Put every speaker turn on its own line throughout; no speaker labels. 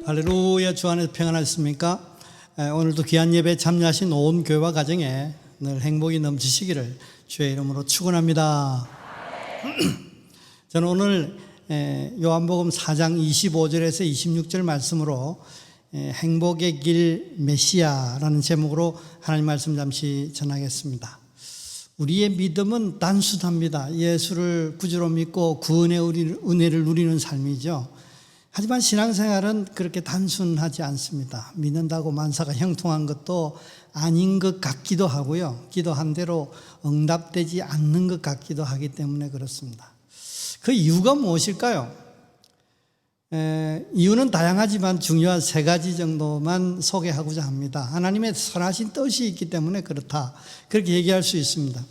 할렐루야. 주 안에서 평안하셨습니까? 오늘도 귀한 예배에 참여하신 온 교회와 가정에 늘 행복이 넘치시기를 주의 이름으로 축원합니다. 저는 오늘 요한복음 4장 25절에서 26절 말씀으로 행복의 길 메시아라는 제목으로 하나님 말씀 잠시 전하겠습니다. 우리의 믿음은 단순합니다. 예수를 구주로 믿고 구원의 은혜를 누리는 삶이죠. 하지만 신앙생활은 그렇게 단순하지 않습니다. 믿는다고 만사가 형통한 것도 아닌 것 같기도 하고요. 기도한 대로 응답되지 않는 것 같기도 하기 때문에 그렇습니다. 그 이유가 무엇일까요? 이유는 다양하지만 중요한 세 가지 정도만 소개하고자 합니다. 하나님의 선하신 뜻이 있기 때문에 그렇다, 그렇게 얘기할 수 있습니다.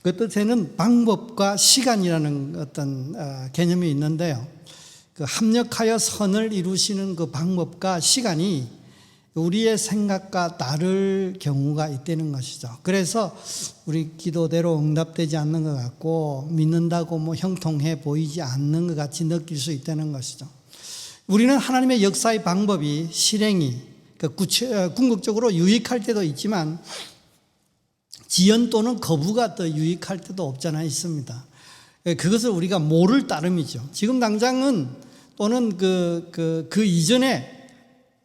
그 뜻에는 방법과 시간이라는 어떤 개념이 있는데요. 그 합력하여 선을 이루시는 그 방법과 시간이 우리의 생각과 다를 경우가 있다는 것이죠. 그래서 우리 기도대로 응답되지 않는 것 같고 믿는다고 형통해 보이지 않는 것 같이 느낄 수 있다는 것이죠. 우리는 하나님의 역사의 방법이 실행이 궁극적으로 유익할 때도 있지만 지연 또는 거부가 더 유익할 때도 없잖아 있습니다. 그것을 우리가 모를 따름이죠. 지금 당장은 또는 그 이전에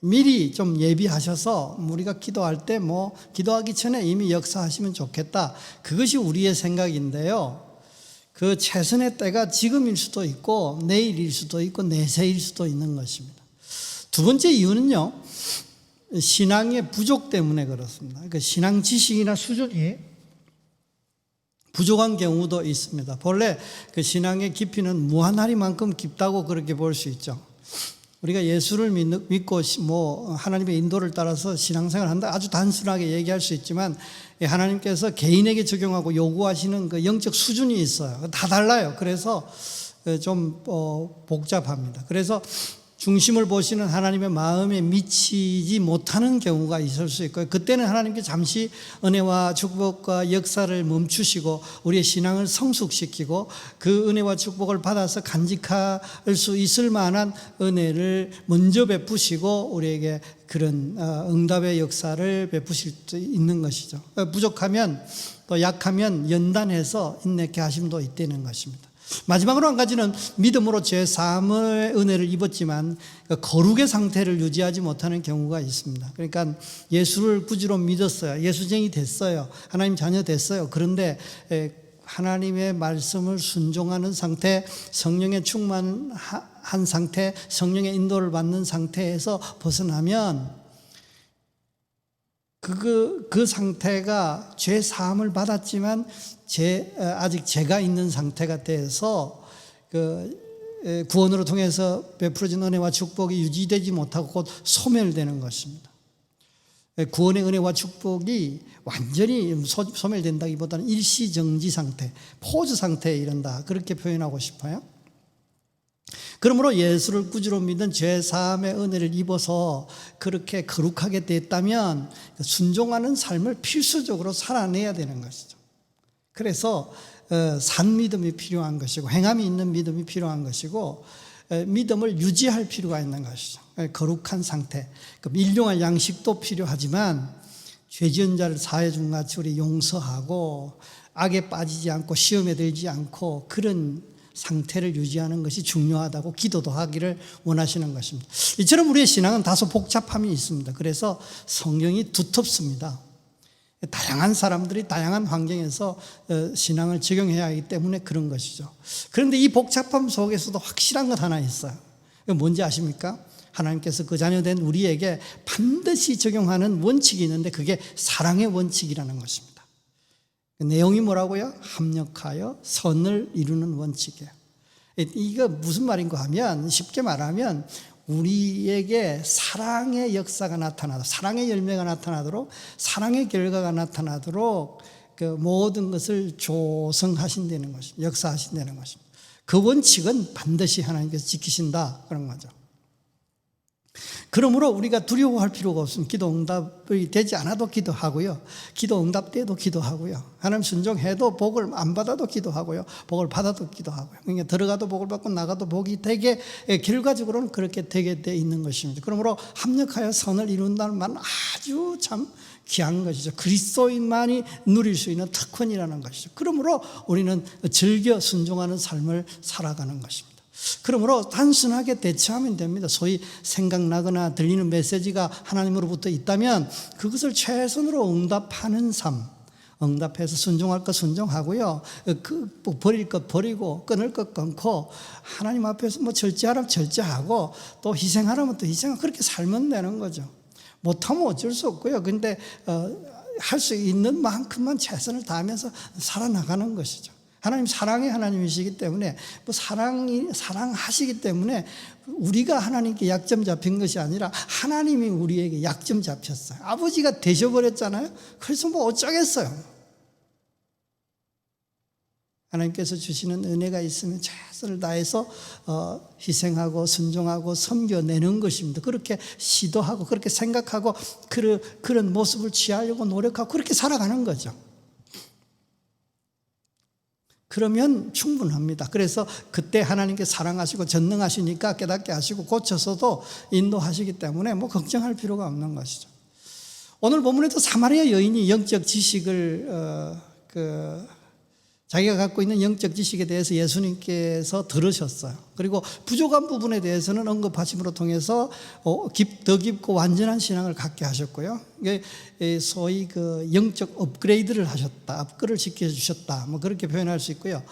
미리 좀 예비하셔서 우리가 기도할 때 기도하기 전에 이미 역사하시면 좋겠다. 그것이 우리의 생각인데요. 그 최선의 때가 지금일 수도 있고 내일일 수도 있고 내세일 수도 있는 것입니다. 두 번째 이유는요, 신앙의 부족 때문에 그렇습니다. 그 신앙 지식이나 수준이 부족한 경우도 있습니다. 본래 그 신앙의 깊이는 무한하리만큼 깊다고 그렇게 볼 수 있죠. 우리가 예수를 믿고 하나님의 인도를 따라서 신앙생활을 한다, 아주 단순하게 얘기할 수 있지만 하나님께서 개인에게 적용하고 요구하시는 그 영적 수준이 있어요. 다 달라요. 그래서 좀 복잡합니다. 그래서 중심을 보시는 하나님의 마음에 미치지 못하는 경우가 있을 수 있고요. 그때는 하나님께 잠시 은혜와 축복과 역사를 멈추시고 우리의 신앙을 성숙시키고 그 은혜와 축복을 받아서 간직할 수 있을 만한 은혜를 먼저 베푸시고 우리에게 그런 응답의 역사를 베푸실 수 있는 것이죠. 부족하면 또 약하면 연단해서 인내케 하심도 있다는 것입니다. 마지막으로 한 가지는 믿음으로 제3의 은혜를 입었지만 거룩의 상태를 유지하지 못하는 경우가 있습니다. 그러니까 예수를 구주로 믿었어요. 예수쟁이 됐어요. 하나님 자녀 됐어요. 그런데 하나님의 말씀을 순종하는 상태, 성령의 충만한 상태, 성령의 인도를 받는 상태에서 벗어나면 그 상태가 죄 사함을 받았지만 아직 죄가 있는 상태가 돼서 구원으로 통해서 베풀어진 은혜와 축복이 유지되지 못하고 곧 소멸되는 것입니다. 구원의 은혜와 축복이 완전히 소멸된다기보다는 일시정지 상태, 포즈 상태에 이른다, 그렇게 표현하고 싶어요. 그러므로 예수를 구주로 믿은 죄사함의 은혜를 입어서 그렇게 거룩하게 됐다면 순종하는 삶을 필수적으로 살아내야 되는 것이죠. 그래서 산 믿음이 필요한 것이고 행함이 있는 믿음이 필요한 것이고 믿음을 유지할 필요가 있는 것이죠. 거룩한 상태, 일용할 양식도 필요하지만 죄지은 자를 사해 준 같이 우리 용서하고 악에 빠지지 않고 시험에 들지 않고 그런 상태를 유지하는 것이 중요하다고 기도도 하기를 원하시는 것입니다. 이처럼 우리의 신앙은 다소 복잡함이 있습니다. 그래서 성경이 두텁습니다. 다양한 사람들이 다양한 환경에서 신앙을 적용해야 하기 때문에 그런 것이죠. 그런데 이 복잡함 속에서도 확실한 것 하나 있어요. 뭔지 아십니까? 하나님께서 그 자녀된 우리에게 반드시 적용하는 원칙이 있는데 그게 사랑의 원칙이라는 것입니다. 내용이 뭐라고요? 합력하여 선을 이루는 원칙이에요. 이거 무슨 말인가 하면, 쉽게 말하면 우리에게 사랑의 역사가 나타나도록, 사랑의 열매가 나타나도록, 사랑의 결과가 나타나도록 그 모든 것을 조성하신다는 것입니다. 역사하신다는 것입니다. 그 원칙은 반드시 하나님께서 지키신다, 그런 거죠. 그러므로 우리가 두려워할 필요가 없습니다. 기도 응답이 되지 않아도 기도하고요. 기도 응답돼도 기도하고요. 하나님 순종해도 복을 안 받아도 기도하고요. 복을 받아도 기도하고요. 그러니까 들어가도 복을 받고 나가도 복이 되게, 결과적으로는 그렇게 되게 돼 있는 것입니다. 그러므로 합력하여 선을 이룬다는 말은 아주 참 귀한 것이죠. 그리스도인만이 누릴 수 있는 특권이라는 것이죠. 그러므로 우리는 즐겨 순종하는 삶을 살아가는 것입니다. 그러므로 단순하게 대처하면 됩니다. 소위 생각나거나 들리는 메시지가 하나님으로부터 있다면 그것을 최선으로 응답하는 삶, 응답해서 순종할 것 순종하고요, 버릴 것 버리고 끊을 것 끊고 하나님 앞에서 뭐 절제하라면 절제하고 또 희생하라면 또 희생하고 그렇게 살면 되는 거죠. 못하면 어쩔 수 없고요. 근데 할 수 있는 만큼만 최선을 다하면서 살아나가는 것이죠. 하나님 사랑의 하나님이시기 때문에 사랑하시기 때문에 우리가 하나님께 약점 잡힌 것이 아니라 하나님이 우리에게 약점 잡혔어요. 아버지가 되셔버렸잖아요. 그래서 뭐 어쩌겠어요. 하나님께서 주시는 은혜가 있으면 최선을 다해서 희생하고 순종하고 섬겨내는 것입니다. 그렇게 시도하고 그렇게 생각하고 그런 모습을 취하려고 노력하고 그렇게 살아가는 거죠. 그러면 충분합니다. 그래서 그때 하나님께 사랑하시고 전능하시니까 깨닫게 하시고 고쳐서도 인도하시기 때문에 뭐 걱정할 필요가 없는 것이죠. 오늘 본문에도 사마리아 여인이 영적 지식을 자기가 갖고 있는 영적 지식에 대해서 예수님께서 들으셨어요. 그리고 부족한 부분에 대해서는 언급하심으로 통해서 더 깊고 완전한 신앙을 갖게 하셨고요. 소위 그 영적 업그레이드를 하셨다, 업그레이드를 시켜주셨다, 뭐 그렇게 표현할 수 있고요.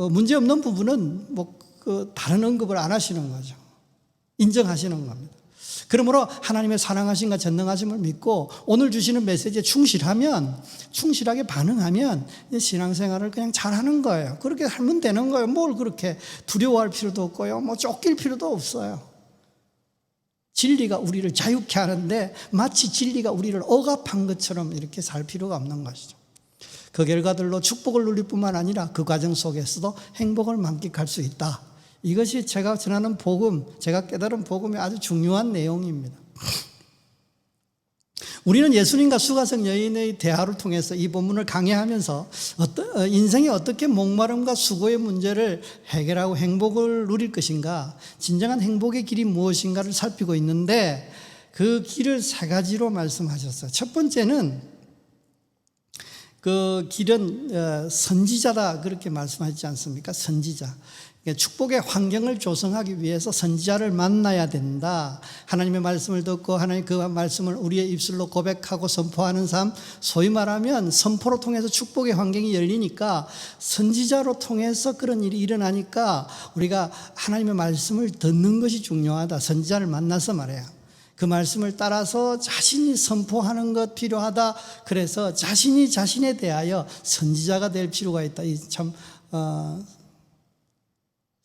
문제 없는 부분은 다른 언급을 안 하시는 거죠. 인정하시는 겁니다. 그러므로 하나님의 사랑하심과 전능하심을 믿고 오늘 주시는 메시지에 충실하게 반응하면 신앙생활을 그냥 잘하는 거예요. 그렇게 하면 되는 거예요. 뭘 그렇게 두려워할 필요도 없고요. 뭐 쫓길 필요도 없어요. 진리가 우리를 자유케 하는데 마치 진리가 우리를 억압한 것처럼 이렇게 살 필요가 없는 것이죠. 그 결과들로 축복을 누릴 뿐만 아니라 그 과정 속에서도 행복을 만끽할 수 있다. 이것이 제가 전하는 복음, 제가 깨달은 복음의 아주 중요한 내용입니다. 우리는 예수님과 수가성 여인의 대화를 통해서 이 본문을 강해하면서 인생이 어떻게 목마름과 수고의 문제를 해결하고 행복을 누릴 것인가, 진정한 행복의 길이 무엇인가를 살피고 있는데 그 길을 세 가지로 말씀하셨어요. 첫 번째는 그 길은 선지자다 그렇게 말씀하지 않습니까? 선지자. 축복의 환경을 조성하기 위해서 선지자를 만나야 된다. 하나님의 말씀을 듣고 하나님 그 말씀을 우리의 입술로 고백하고 선포하는 삶, 소위 말하면 선포로 통해서 축복의 환경이 열리니까 선지자로 통해서 그런 일이 일어나니까 우리가 하나님의 말씀을 듣는 것이 중요하다. 선지자를 만나서 말해요. 그 말씀을 따라서 자신이 선포하는 것 필요하다. 그래서 자신이 자신에 대하여 선지자가 될 필요가 있다. 이 참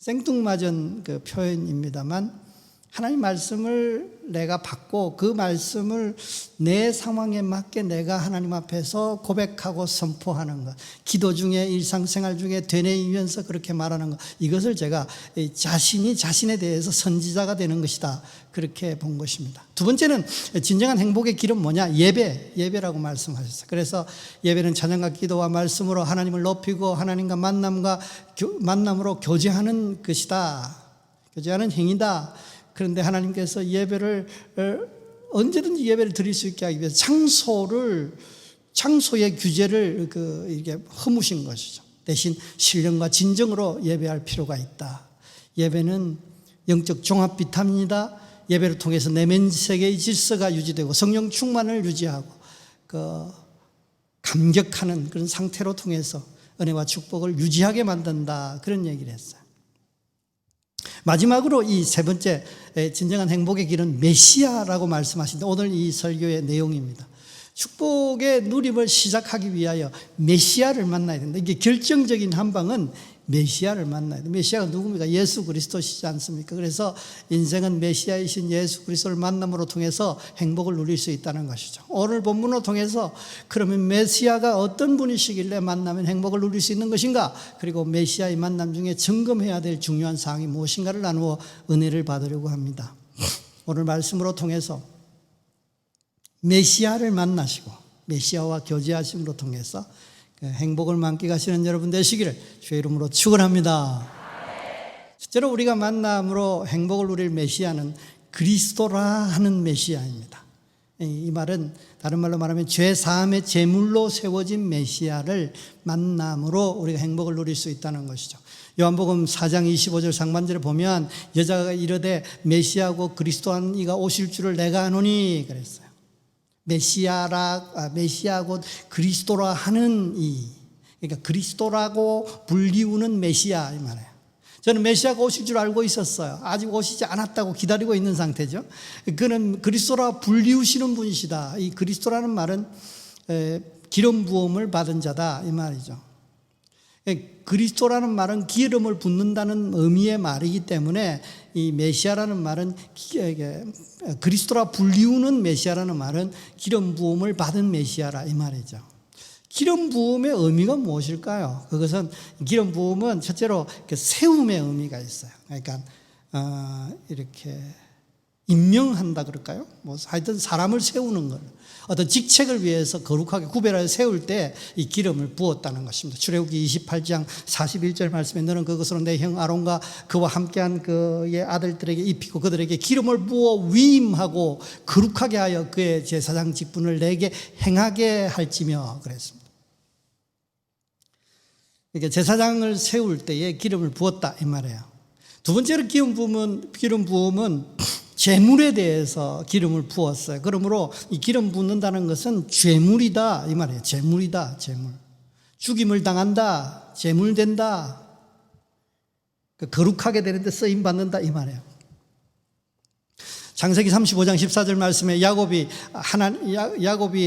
생뚱맞은 그 표현입니다만 하나님 말씀을 내가 받고 그 말씀을 내 상황에 맞게 내가 하나님 앞에서 고백하고 선포하는 것, 기도 중에 일상생활 중에 되뇌이면서 그렇게 말하는 것, 이것을 제가 자신이 자신에 대해서 선지자가 되는 것이다 그렇게 본 것입니다. 두 번째는 진정한 행복의 길은 뭐냐? 예배라고 말씀하셨어요. 그래서 예배는 찬양과 기도와 말씀으로 하나님을 높이고 하나님과 만남으로 교제하는 것이다, 교제하는 행위다. 그런데 하나님께서 예배를 언제든지 예배를 드릴 수 있게 하기 위해서 창소의 규제를 이렇게 허무신 것이죠. 대신 신령과 진정으로 예배할 필요가 있다. 예배는 영적 종합 비타민이다. 예배를 통해서 내면 세계의 질서가 유지되고 성령 충만을 유지하고 감격하는 그런 상태로 통해서 은혜와 축복을 유지하게 만든다. 그런 얘기를 했어요. 마지막으로 이 세 번째 진정한 행복의 길은 메시아라고 말씀하신데 오늘 이 설교의 내용입니다. 축복의 누림을 시작하기 위하여 메시아를 만나야 된다. 이게 결정적인 한 방은 메시아를 만나야 돼. 메시아가 누굽니까? 예수 그리스도시지 않습니까? 그래서 인생은 메시아이신 예수 그리스도를 만남으로 통해서 행복을 누릴 수 있다는 것이죠. 오늘 본문을 통해서 그러면 메시아가 어떤 분이시길래 만나면 행복을 누릴 수 있는 것인가? 그리고 메시아의 만남 중에 점검해야 될 중요한 사항이 무엇인가를 나누어 은혜를 받으려고 합니다. 오늘 말씀으로 통해서 메시아를 만나시고 메시아와 교제하심으로 통해서 행복을 만끽하시는 여러분 되시기를 주의 이름으로 축원합니다. 실제로 우리가 만남으로 행복을 누릴 메시아는 그리스도라 하는 메시아입니다. 이 말은 다른 말로 말하면 죄 사함의 제물로 세워진 메시아를 만남으로 우리가 행복을 누릴 수 있다는 것이죠. 요한복음 4장 25절 상반절에 보면 여자가 이르되 메시아고 그리스도한 이가 오실 줄을 내가 아노니 그랬어요. 메시아고 그리스도라 하는 그러니까 그리스도라고 불리우는 메시아 이 말이에요. 저는 메시아가 오실 줄 알고 있었어요. 아직 오시지 않았다고 기다리고 있는 상태죠. 그는 그리스도라 불리우시는 분이시다. 이 그리스도라는 말은 기름 부음을 받은 자다 이 말이죠. 그리스도라는 말은 기름을 붓는다는 의미의 말이기 때문에 이 메시아라는 말은 그리스도라 불리우는 메시아라는 말은 기름 부음을 받은 메시아라 이 말이죠. 기름 부음의 의미가 무엇일까요? 그것은 기름 부음은 첫째로 세움의 의미가 있어요. 그러니까 이렇게 임명한다 그럴까요? 뭐 하여튼 사람을 세우는 걸 어떤 직책을 위해서 거룩하게 구별하여 세울 때 이 기름을 부었다는 것입니다. 출애굽기 28장 41절 말씀에 너는 그것으로 내 형 아론과 그와 함께한 그의 아들들에게 입히고 그들에게 기름을 부어 위임하고 거룩하게 하여 그의 제사장 직분을 내게 행하게 할지며 그랬습니다. 그러니까 제사장을 세울 때에 기름을 부었다 이 말이에요. 두 번째로 기름 부음은 제물에 대해서 기름을 부었어요. 그러므로 이 기름 붓는다는 것은 죄물이다 이 말이에요. 제물이다, 제물. 죽임을 당한다, 제물된다, 거룩하게 되는데 쓰임 받는다 이 말이에요. 창세기 35장 14절 말씀에 야곱이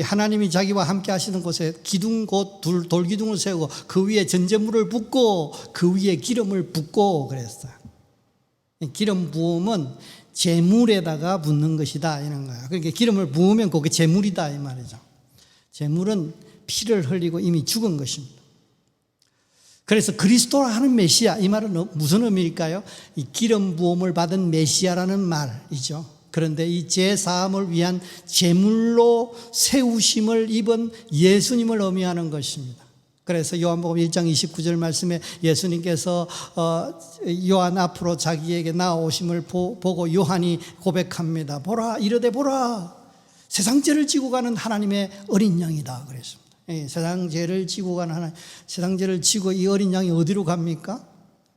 하나님이 자기와 함께 하시는 곳에 기둥 곧 돌기둥을 세우고 그 위에 전제물을 붓고 그 위에 기름을 붓고 그랬어요. 기름 부음은 제물에다가 붓는 것이다 이런 거야. 그러니까 기름을 부으면 그게 제물이다 이 말이죠. 제물은 피를 흘리고 이미 죽은 것입니다. 그래서 그리스도라 하는 메시아 이 말은 무슨 의미일까요? 이 기름 부음을 받은 메시아라는 말이죠. 그런데 이 제사함을 위한 제물로 세우심을 입은 예수님을 의미하는 것입니다. 그래서 요한복음 1장 29절 말씀에 예수님께서 요한 앞으로 자기에게 나오심을 보고 요한이 고백합니다. 보라 이르되 보라 세상 죄를 지고 가는 하나님의 어린 양이다 그랬습니다. 세상 죄를 지고 가는 하나님, 세상 죄를 지고 이 어린 양이 어디로 갑니까?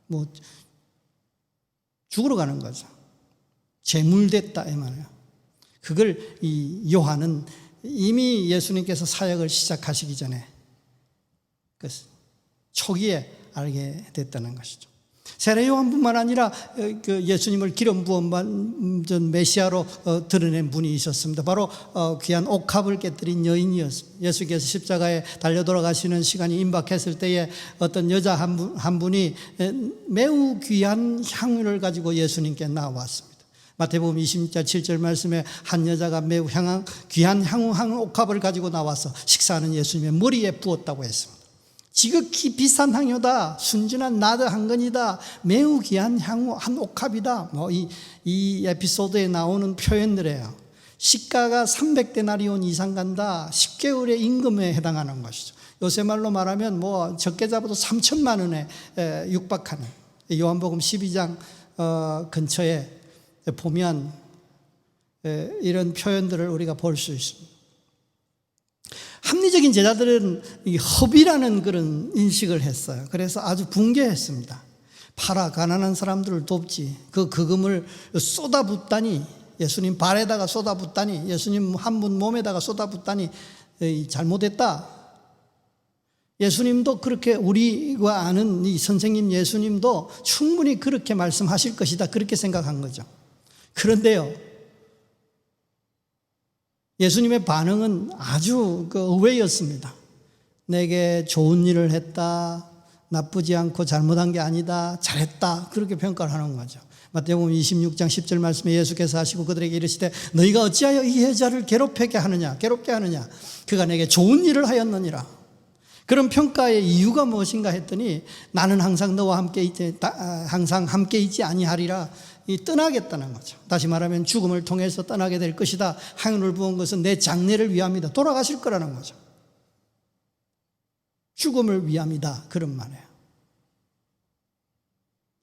뭐 죽으러 가는 거죠. 제물됐다 이 말이에요. 그걸 이 요한은 이미 예수님께서 사역을 시작하시기 전에 초기에 알게 됐다는 것이죠. 세례 요한뿐만 아니라 예수님을 기름 부음 받은 메시아로 드러낸 분이 있었습니다. 바로 귀한 옥합을 깨뜨린 여인이었습니다. 예수께서 십자가에 달려 돌아가시는 시간이 임박했을 때에 어떤 여자 한 분이 매우 귀한 향유를 가지고 예수님께 나왔습니다. 마태복음 20장 7절 말씀에 한 여자가 매우 귀한 향유 한 옥합을 가지고 나와서 식사하는 예수님의 머리에 부었다고 했습니다. 지극히 비싼 향유다, 순진한 나드 한 건이다, 매우 귀한 향유 한 옥합이다. 이 에피소드에 나오는 표현들이에요. 시가가 300데나리온 이상 간다. 10개월의 임금에 해당하는 것이죠. 요새 말로 말하면 적게 잡아도 3천만 원에 육박하는 요한복음 12장 근처에 보면 이런 표현들을 우리가 볼 수 있습니다. 합리적인 제자들은 이 허비라는 그런 인식을 했어요. 그래서 아주 붕괴했습니다. 팔아 가난한 사람들을 돕지. 그 금을 쏟아붓다니, 예수님 발에다가 쏟아붓다니, 예수님 한 분 몸에다가 쏟아붓다니 잘못했다. 예수님도 그렇게 우리가 아는 이 선생님 예수님도 충분히 그렇게 말씀하실 것이다. 그렇게 생각한 거죠. 그런데요, 예수님의 반응은 아주 의외였습니다. 내게 좋은 일을 했다, 나쁘지 않고 잘못한 게 아니다, 잘했다, 그렇게 평가를 하는 거죠. 마태복음 26장 10절 말씀에 예수께서 하시고 그들에게 이르시되 너희가 어찌하여 이 여자를 괴롭게 하느냐 그가 내게 좋은 일을 하였느니라. 그런 평가의 이유가 무엇인가 했더니 나는 항상 너와 함께 있지 아니하리라, 떠나겠다는 거죠. 다시 말하면 죽음을 통해서 떠나게 될 것이다. 향유를 부은 것은 내 장례를 위함이다. 돌아가실 거라는 거죠. 죽음을 위함이다, 그런 말이에요.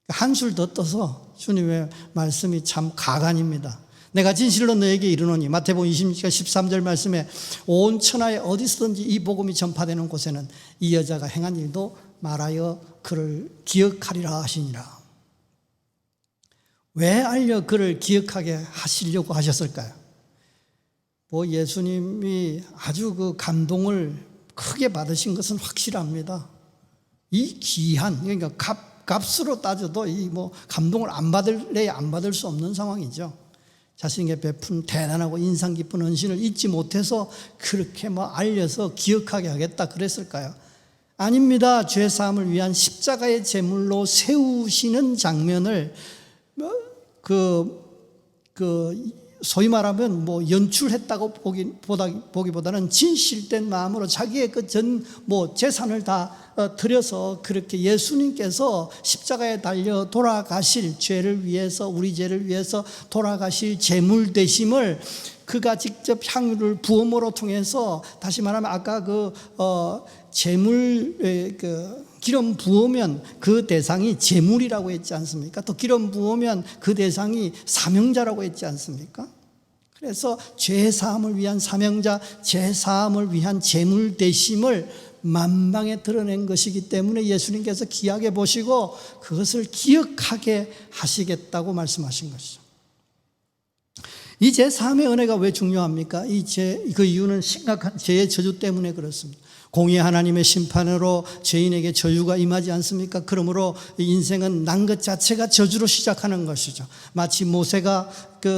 한술 더 떠서 주님의 말씀이 참 가관입니다. 내가 진실로 너에게 이르노니, 마태복음 26장 13절 말씀에 온 천하에 어디서든지 이 복음이 전파되는 곳에는 이 여자가 행한 일도 말하여 그를 기억하리라 하시니라. 왜 알려 그를 기억하게 하시려고 하셨을까요? 예수님이 아주 그 감동을 크게 받으신 것은 확실합니다. 이 귀한, 그러니까 값으로 따져도 감동을 안 받을 수 없는 상황이죠. 자신에게 베푼 대단하고 인상 깊은 헌신을 잊지 못해서 그렇게 알려서 기억하게 하겠다 그랬을까요? 아닙니다. 죄사함을 위한 십자가의 제물로 세우시는 장면을 소위 말하면 연출했다고 보기보다는 진실된 마음으로 자기의 재산을 다 들여서 그렇게 예수님께서 십자가에 달려 돌아가실 죄를 위해서, 우리 죄를 위해서 돌아가실 제물 되심을 그가 직접 향유를 부음으로 통해서, 다시 말하면 아까 기름 부으면 그 대상이 제물이라고 했지 않습니까? 또 기름 부으면 그 대상이 사명자라고 했지 않습니까? 그래서 죄사함을 위한 사명자, 죄사함을 위한 제물 되심을 만방에 드러낸 것이기 때문에 예수님께서 귀하게 보시고 그것을 기억하게 하시겠다고 말씀하신 것이죠. 이 제3의 은혜가 왜 중요합니까? 그 이유는 심각한 죄의 저주 때문에 그렇습니다. 공의 하나님의 심판으로 죄인에게 저주가 임하지 않습니까? 그러므로 인생은 난 것 자체가 저주로 시작하는 것이죠. 마치 모세가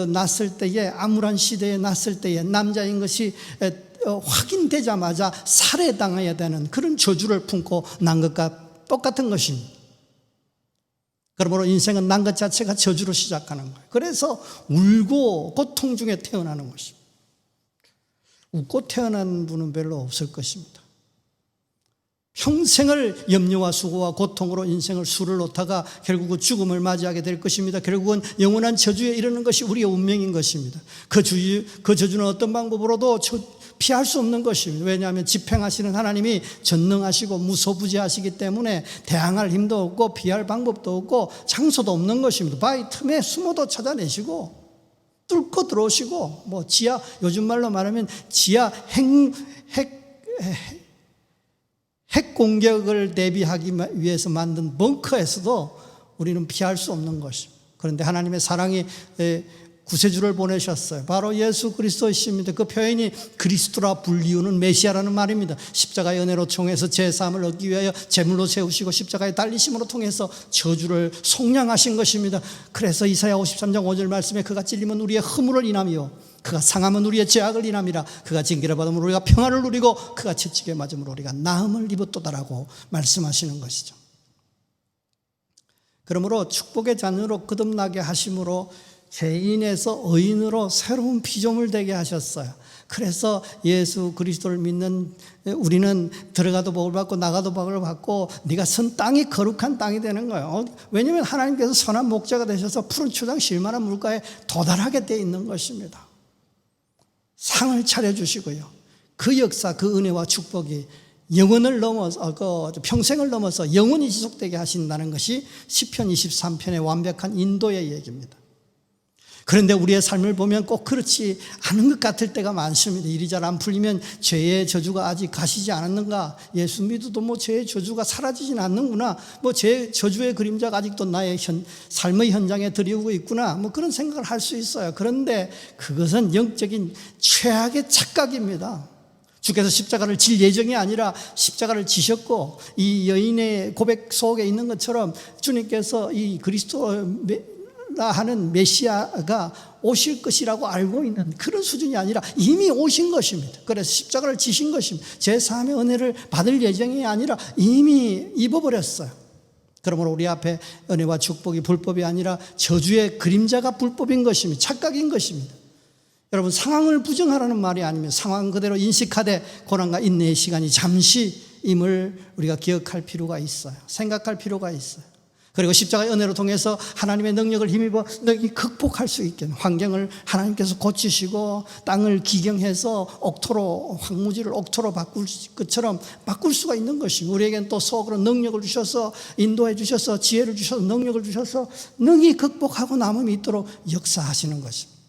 났을 때에, 암울한 시대에 났을 때에 남자인 것이 확인되자마자 살해당해야 되는 그런 저주를 품고 난 것과 똑같은 것입니다. 그러므로 인생은 난 것 자체가 저주로 시작하는 거예요. 그래서 울고 고통 중에 태어나는 것입니다. 웃고 태어난 분은 별로 없을 것입니다. 평생을 염려와 수고와 고통으로 인생을 수를 놓다가 결국은 죽음을 맞이하게 될 것입니다. 결국은 영원한 저주에 이르는 것이 우리의 운명인 것입니다. 그 저주는 어떤 방법으로도 피할 수 없는 것입니다. 왜냐하면 집행하시는 하나님이 전능하시고 무소부지하시기 때문에 대항할 힘도 없고 피할 방법도 없고 장소도 없는 것입니다. 바위 틈에 숨어도 찾아내시고 뚫고 들어오시고 지하, 요즘 말로 말하면 지하 핵 공격을 대비하기 위해서 만든 벙커에서도 우리는 피할 수 없는 것입니다. 그런데 하나님의 사랑이 구세주를 보내셨어요. 바로 예수 그리스도이십니다. 그 표현이 그리스도라 불리우는 메시아라는 말입니다. 십자가의 은혜로 통해서 제사함을 얻기 위하여 제물로 세우시고 십자가의 달리심으로 통해서 저주를 속량하신 것입니다. 그래서 이사야 53장 5절 말씀에 그가 찔리면 우리의 허물을 인하며 그가 상하면 우리의 죄악을 인함이라. 그가 징계를 받으면 우리가 평안을 누리고 그가 채찍에 맞음으로 우리가 나음을 입었도다라고 말씀하시는 것이죠. 그러므로 축복의 자녀로 거듭나게 하심으로 죄인에서 의인으로 새로운 피조물 되게 하셨어요. 그래서 예수 그리스도를 믿는 우리는 들어가도 복을 받고 나가도 복을 받고 네가 선 땅이 거룩한 땅이 되는 거예요. 왜냐하면 하나님께서 선한 목자가 되셔서 푸른 초장 실만한 물가에 도달하게 되어 있는 것입니다. 상을 차려주시고요. 그 역사, 그 은혜와 축복이 영원을 넘어서 평생을 넘어서 영원히 지속되게 하신다는 것이 시편 23편의 완벽한 인도의 얘기입니다. 그런데 우리의 삶을 보면 꼭 그렇지 않은 것 같을 때가 많습니다. 일이 잘 안 풀리면 죄의 저주가 아직 가시지 않았는가? 예수 믿어도 죄의 저주가 사라지진 않는구나. 죄의 저주의 그림자가 아직도 나의 삶의 현장에 드리우고 있구나. 그런 생각을 할 수 있어요. 그런데 그것은 영적인 최악의 착각입니다. 주께서 십자가를 질 예정이 아니라 십자가를 지셨고 이 여인의 고백 속에 있는 것처럼 주님께서 이 그리스도 하는 메시아가 오실 것이라고 알고 있는 그런 수준이 아니라 이미 오신 것입니다. 그래서 십자가를 지신 것입니다. 제3의 은혜를 받을 예정이 아니라 이미 입어버렸어요. 그러므로 우리 앞에 은혜와 축복이 불법이 아니라 저주의 그림자가 불법인 것입니다. 착각인 것입니다. 여러분, 상황을 부정하라는 말이 아니면 상황 그대로 인식하되 고난과 인내의 시간이 잠시임을 우리가 기억할 필요가 있어요. 생각할 필요가 있어요. 그리고 십자가의 은혜로 통해서 하나님의 능력을 힘입어 너희 극복할 수 있게 환경을 하나님께서 고치시고 땅을 기경해서 옥토로, 황무지를 옥토로 바꿀 것처럼 바꿀 수가 있는 것입니다. 우리에겐 또 속으로 능력을 주셔서 인도해 주셔서 지혜를 주셔서 능력을 주셔서 능히 극복하고 남음이 있도록 역사하시는 것입니다.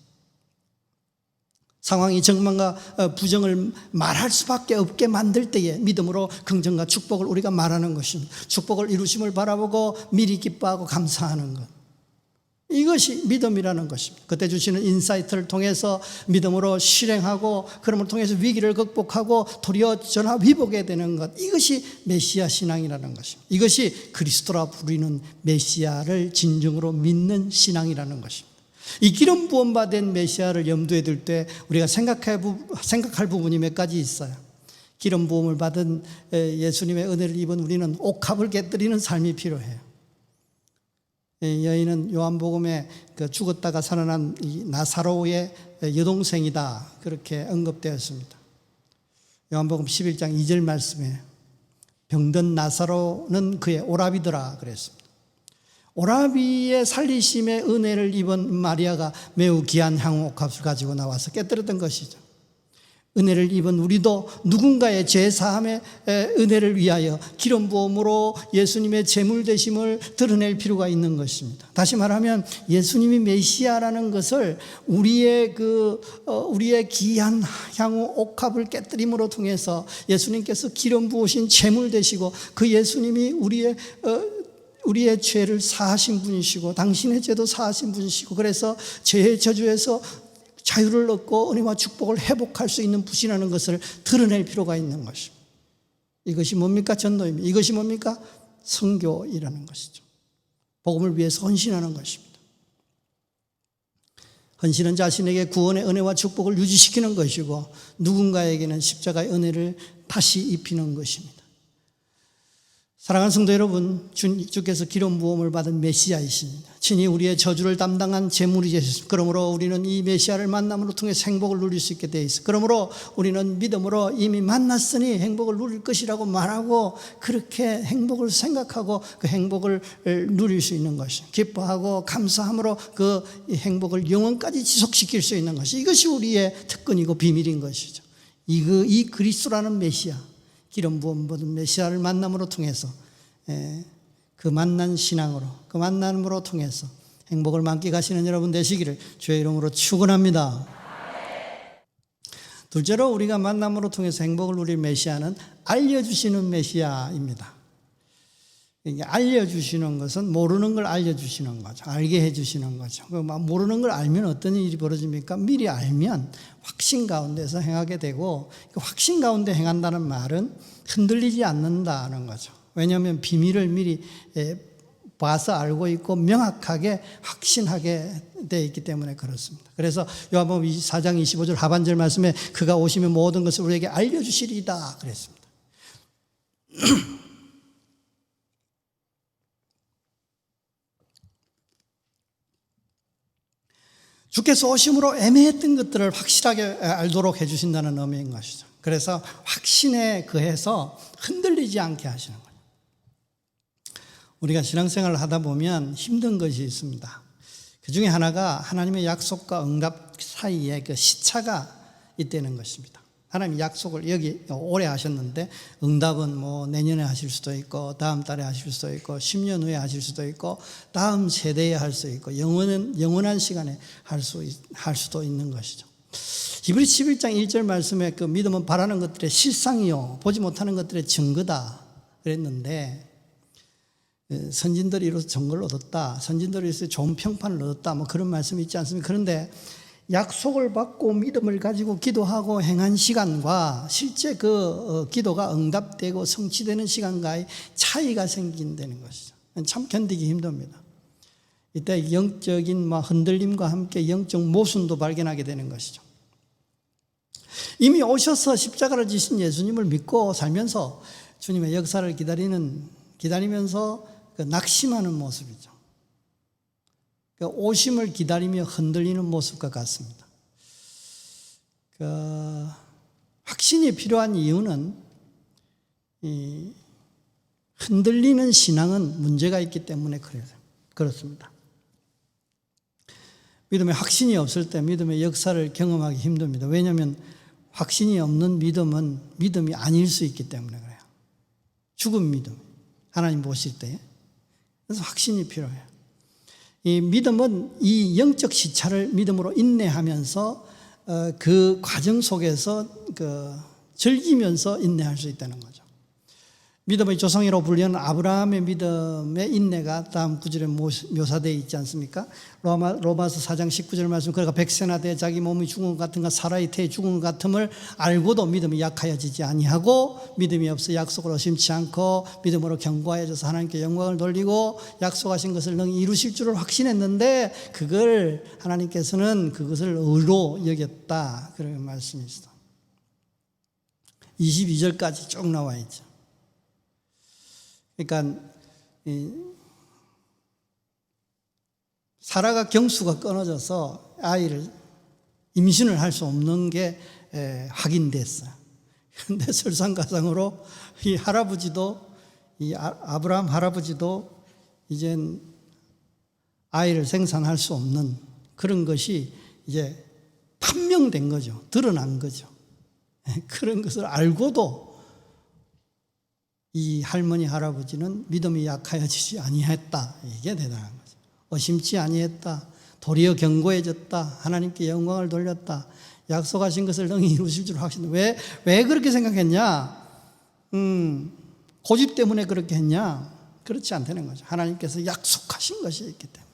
상황이 정망과 부정을 말할 수밖에 없게 만들 때에 믿음으로 긍정과 축복을 우리가 말하는 것입니다. 축복을 이루심을 바라보고 미리 기뻐하고 감사하는 것, 이것이 믿음이라는 것입니다. 그때 주시는 인사이트를 통해서 믿음으로 실행하고 그럼을 통해서 위기를 극복하고 도리어 전화 위복해야 되는 것, 이것이 메시아 신앙이라는 것입니다. 이것이 그리스도라 부르는 메시아를 진정으로 믿는 신앙이라는 것입니다. 이 기름 부음 받은 메시아를 염두에 둘 때 우리가 생각할 부분이 몇 가지 있어요. 기름 부음을 받은 예수님의 은혜를 입은 우리는 옥합을 깨뜨리는 삶이 필요해요. 여인은 요한복음에 죽었다가 살아난 이 나사로의 여동생이다, 그렇게 언급되었습니다. 요한복음 11장 2절 말씀에 병든 나사로는 그의 오라비더라 그랬습니다. 오라비의 살리심의 은혜를 입은 마리아가 매우 귀한 향옥합을 가지고 나와서 깨뜨렸던 것이죠. 은혜를 입은 우리도 누군가의 죄사함의 은혜를 위하여 기름 부음으로 예수님의 제물 되심을 드러낼 필요가 있는 것입니다. 다시 말하면 예수님이 메시아라는 것을 우리의 귀한 향후 옥합을 깨뜨림으로 통해서 예수님께서 기름 부으신 제물 되시고 그 예수님이 우리의 죄를 사하신 분이시고 당신의 죄도 사하신 분이시고 그래서 죄의 저주에서 자유를 얻고 은혜와 축복을 회복할 수 있는 분이라는 것을 드러낼 필요가 있는 것입니다. 이것이 뭡니까? 전도입니다. 이것이 뭡니까? 선교이라는 것이죠. 복음을 위해서 헌신하는 것입니다. 헌신은 자신에게 구원의 은혜와 축복을 유지시키는 것이고 누군가에게는 십자가의 은혜를 다시 입히는 것입니다. 사랑하는 성도 여러분, 주께서 기름 부음을 받은 메시아이십니다. 친히 우리의 저주를 담당한 제물이 되셨습니다. 그러므로 우리는 이 메시아를 만남으로 통해서 행복을 누릴 수 있게 되어 있습니다. 그러므로 우리는 믿음으로 이미 만났으니 행복을 누릴 것이라고 말하고 그렇게 행복을 생각하고 그 행복을 누릴 수 있는 것입니다. 기뻐하고 감사함으로 그 행복을 영원까지 지속시킬 수 있는 것이, 이것이 우리의 특권이고 비밀인 것이죠. 이 그리스도라는 메시아, 기름 부음 받은 메시아를 만남으로 통해서 그 만난 신앙으로, 그 만남으로 통해서 행복을 만끽하시는 여러분 되시기를 주의 이름으로 축원합니다. 둘째로 우리가 만남으로 통해서 행복을 누릴 메시아는 알려주시는 메시아입니다. 이게 알려주시는 것은 모르는 걸 알려주시는 거죠. 알게 해주시는 거죠. 모르는 걸 알면 어떤 일이 벌어집니까? 미리 알면 확신 가운데서 행하게 되고, 확신 가운데 행한다는 말은 흔들리지 않는다는 거죠. 왜냐하면 비밀을 미리 봐서 알고 있고 명확하게 확신하게 되어 있기 때문에 그렇습니다. 그래서 요한복음 4장 25절 하반절 말씀에 그가 오시면 모든 것을 우리에게 알려주시리이다 그랬습니다. 주께서 오심으로 애매했던 것들을 확실하게 알도록 해주신다는 의미인 것이죠. 그래서 확신에 거해서 흔들리지 않게 하시는 거예요. 우리가 신앙생활을 하다 보면 힘든 것이 있습니다. 그 중에 하나가 하나님의 약속과 응답 사이에 그 시차가 있다는 것입니다. 하나님 약속을 여기 오래 하셨는데 응답은 뭐 내년에 하실 수도 있고 다음 달에 하실 수도 있고 10년 후에 하실 수도 있고 다음 세대에 할 수 있고 영원한 시간에 할 수도 있는 것이죠. 히브리서 11장 1절 말씀에 그 믿음은 바라는 것들의 실상이요 보지 못하는 것들의 증거다 그랬는데, 선진들이 이로써 증거를 얻었다, 선진들이 이로써 좋은 평판을 얻었다, 뭐 그런 말씀이 있지 않습니까? 그런데 약속을 받고 믿음을 가지고 기도하고 행한 시간과 실제 그 기도가 응답되고 성취되는 시간과의 차이가 생긴다는 것이죠. 참 견디기 힘듭니다. 이때 영적인 흔들림과 함께 영적 모순도 발견하게 되는 것이죠. 이미 오셔서 십자가를 지신 예수님을 믿고 살면서 주님의 역사를 기다리면서 낙심하는 모습이죠. 오심을 기다리며 흔들리는 모습과 같습니다. 확신이 필요한 이유는 이 흔들리는 신앙은 문제가 있기 때문에 그렇습니다. 믿음에 확신이 없을 때 믿음의 역사를 경험하기 힘듭니다. 왜냐하면 확신이 없는 믿음은 믿음이 아닐 수 있기 때문에 그래요. 죽은 믿음, 하나님 보실 때. 그래서 확신이 필요해요. 이 믿음은 이 영적 시차를 믿음으로 인내하면서 그 과정 속에서 즐기면서 인내할 수 있다는 거죠. 믿음의 조상이라고 불리는 아브라함의 믿음의 인내가 다음 구절에 묘사되어 있지 않습니까? 로마서 4장 19절 말씀, 그러니까 백세나 돼 자기 몸이 죽은 것 같은가 사라의 태에 죽은 것 같음을 알고도 믿음이 약하여지지 아니하고 믿음이 없어 약속을 의심치 않고 믿음으로 견고하여져서 하나님께 영광을 돌리고 약속하신 것을 능히 이루실 줄을 확신했는데 그걸 하나님께서는 그것을 의로 여겼다, 그런 말씀이 있어. 22절까지 쭉 나와 있죠. 그러니까 사라가 경수가 끊어져서 아이를 임신을 할 수 없는 게 확인됐어요. 그런데 설상가상으로 이 할아버지도, 이 아브라함 할아버지도 이젠 아이를 생산할 수 없는 그런 것이 이제 판명된 거죠. 드러난 거죠. 그런 것을 알고도 이 할머니 할아버지는 믿음이 약하여지지 아니했다. 이게 대단한 거죠. 의심치 아니했다. 도리어 견고해졌다. 하나님께 영광을 돌렸다. 약속하신 것을 능히 이루실 줄 확신했다. 왜 그렇게 생각했냐? 고집 때문에 그렇게 했냐? 그렇지 않다는 거죠. 하나님께서 약속하신 것이 있기 때문에.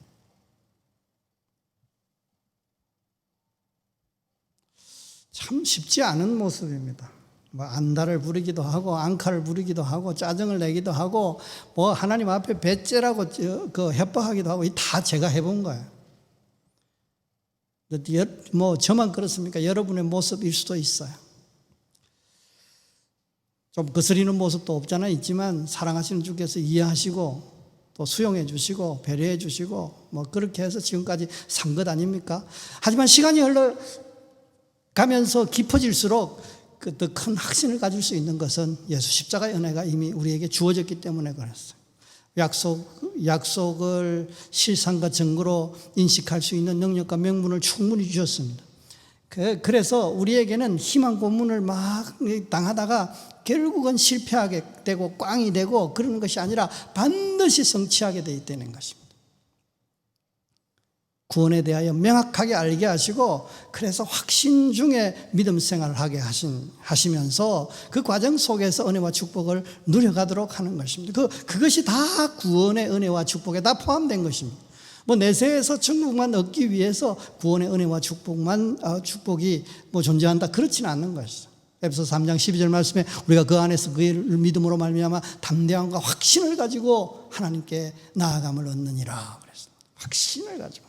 참 쉽지 않은 모습입니다. 안달을 부리기도 하고 앙칼을 부리기도 하고 짜증을 내기도 하고 하나님 앞에 배째라고 협박하기도 하고 다 제가 해본 거예요. 저만 그렇습니까? 여러분의 모습일 수도 있어요. 좀 거스리는 모습도 없잖아 있지만 사랑하시는 주께서 이해하시고 또 수용해 주시고 배려해 주시고 그렇게 해서 지금까지 산 것 아닙니까? 하지만 시간이 흘러가면서 깊어질수록 더 큰 확신을 가질 수 있는 것은 예수 십자가의 은혜가 이미 우리에게 주어졌기 때문에 그랬어요. 약속을 실상과 증거로 인식할 수 있는 능력과 명분을 충분히 주셨습니다. 그래서 우리에게는 희망 고문을 막 당하다가 결국은 실패하게 되고 꽝이 되고 그러는 것이 아니라 반드시 성취하게 되어 있다는 것입니다. 구원에 대하여 명확하게 알게 하시고 그래서 확신 중에 믿음 생활을 하게 하시면서 그 과정 속에서 은혜와 축복을 누려가도록 하는 것입니다. 그것이 다 구원의 은혜와 축복에 다 포함된 것입니다. 내세에서 천국만 얻기 위해서 구원의 은혜와 축복이 존재한다, 그렇지는 않는 것이죠. 에베소서 3장 12절 말씀에 우리가 그 안에서 그의 믿음으로 말미암아 담대함과 확신을 가지고 하나님께 나아감을 얻느니라 그랬습니다. 확신을 가지고.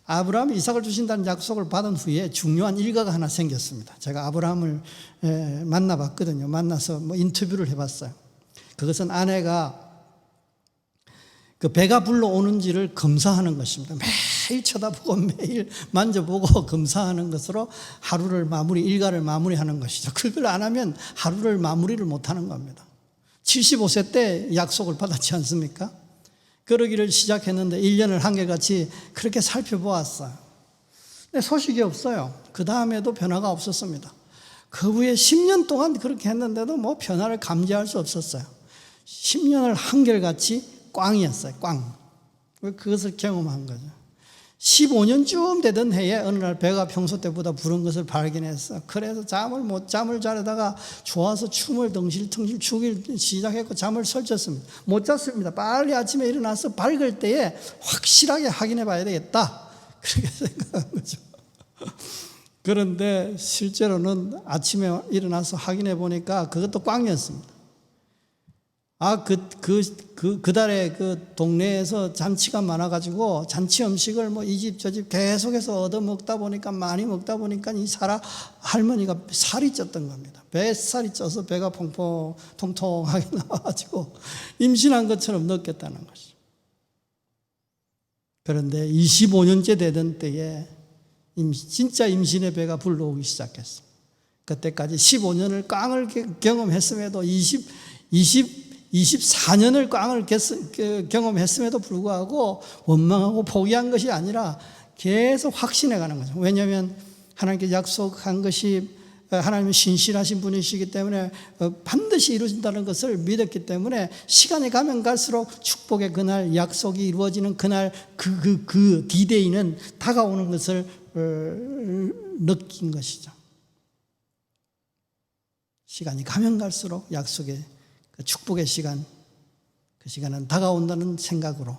아브라함이 이삭을 주신다는 약속을 받은 후에 중요한 일과가 하나 생겼습니다. 제가 아브라함을 만나봤거든요. 만나서 인터뷰를 해봤어요. 그것은 아내가 그 배가 불러오는지를 검사하는 것입니다. 매일 쳐다보고 매일 만져보고 검사하는 것으로 일과를 마무리하는 것이죠. 그걸 안 하면 하루를 마무리를 못하는 겁니다. 75세 때 약속을 받았지 않습니까? 그러기를 시작했는데 1년을 한결같이 그렇게 살펴보았어요. 근데 소식이 없어요. 그 다음에도 변화가 없었습니다. 그 후에 10년 동안 그렇게 했는데도 변화를 감지할 수 없었어요. 10년을 한결같이 꽝이었어요. 꽝. 그것을 경험한 거죠. 15년쯤 되던 해에 어느 날 배가 평소 때보다 부른 것을 발견했어. 그래서 잠을 자려다가 좋아서 춤을 덩실덩실 추기 시작했고 잠을 설쳤습니다. 못 잤습니다. 빨리 아침에 일어나서 밝을 때에 확실하게 확인해 봐야 되겠다, 그렇게 생각한 거죠. 그런데 실제로는 아침에 일어나서 확인해 보니까 그것도 꽝이었습니다. 그달에 그 동네에서 잔치가 많아가지고 잔치 음식을 뭐 이 집 저 집 계속해서 얻어 먹다 보니까 많이 먹다 보니까 이 할머니가 살이 쪘던 겁니다. 뱃살이 쪄서 배가 통통하게 나와가지고 임신한 것처럼 느꼈다는 것이죠. 그런데 25년째 되던 때에 진짜 임신의 배가 불러오기 시작했어요. 그때까지 15년을 꽝을 경험했음에도 24년을 꽝을 경험했음에도 불구하고 원망하고 포기한 것이 아니라 계속 확신해 가는 거죠. 왜냐하면 하나님께 약속한 것이 하나님은 신실하신 분이시기 때문에 반드시 이루어진다는 것을 믿었기 때문에 시간이 가면 갈수록 축복의 그날, 약속이 이루어지는 그날, 그 디데이는 다가오는 것을 느낀 것이죠. 시간이 가면 갈수록 약속의 그 축복의 시간, 그 시간은 다가온다는 생각으로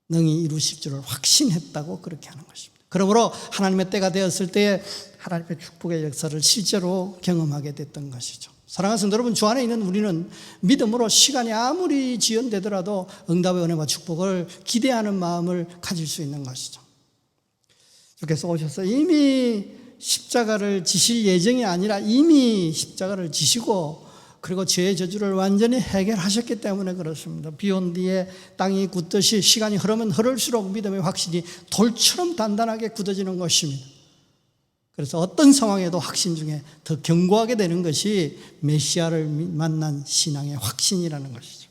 능히 이루실 줄을 확신했다고 그렇게 하는 것입니다. 그러므로 하나님의 때가 되었을 때에 하나님의 축복의 역사를 실제로 경험하게 됐던 것이죠. 사랑하는 성도 여러분, 주 안에 있는 우리는 믿음으로 시간이 아무리 지연되더라도 응답의 은혜와 축복을 기대하는 마음을 가질 수 있는 것이죠. 주께서 오셔서 이미 십자가를 지실 예정이 아니라 이미 십자가를 지시고 그리고 죄의 저주를 완전히 해결하셨기 때문에 그렇습니다. 비 온 뒤에 땅이 굳듯이 시간이 흐르면 흐를수록 믿음의 확신이 돌처럼 단단하게 굳어지는 것입니다. 그래서 어떤 상황에도 확신 중에 더 견고하게 되는 것이 메시아를 만난 신앙의 확신이라는 것이죠.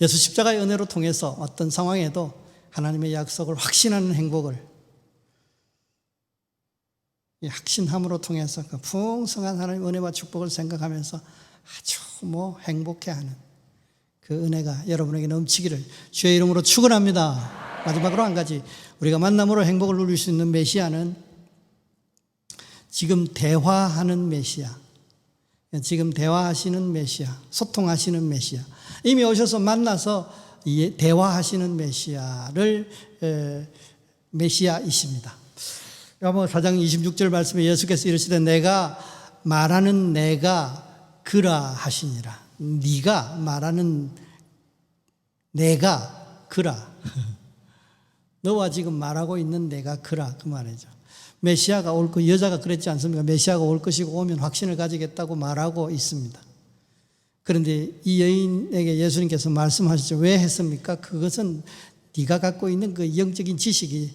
예수 십자가의 은혜로 통해서 어떤 상황에도 하나님의 약속을 확신하는 행복을 이 확신함으로 통해서 그 풍성한 하나님의 은혜와 축복을 생각하면서 아주 행복해하는 그 은혜가 여러분에게 넘치기를 주의 이름으로 축원합니다. 마지막으로 한 가지, 우리가 만남으로 행복을 누릴 수 있는 메시아는 지금 대화하는 메시아, 지금 대화하시는 메시아, 소통하시는 메시아, 이미 오셔서 만나서 대화하시는 메시아이십니다. 요한복음 4장 26절 말씀에 예수께서 이르시되 내가 말하는 내가 그라 하시니라. 네가 말하는 내가 그라. 너와 지금 말하고 있는 내가 그라, 그 말이죠. 메시아가 올 것, 여자가 그랬지 않습니까? 메시아가 올 것이고 오면 확신을 가지겠다고 말하고 있습니다. 그런데 이 여인에게 예수님께서 말씀하시죠. 왜 했습니까? 그것은 네가 갖고 있는 그 영적인 지식이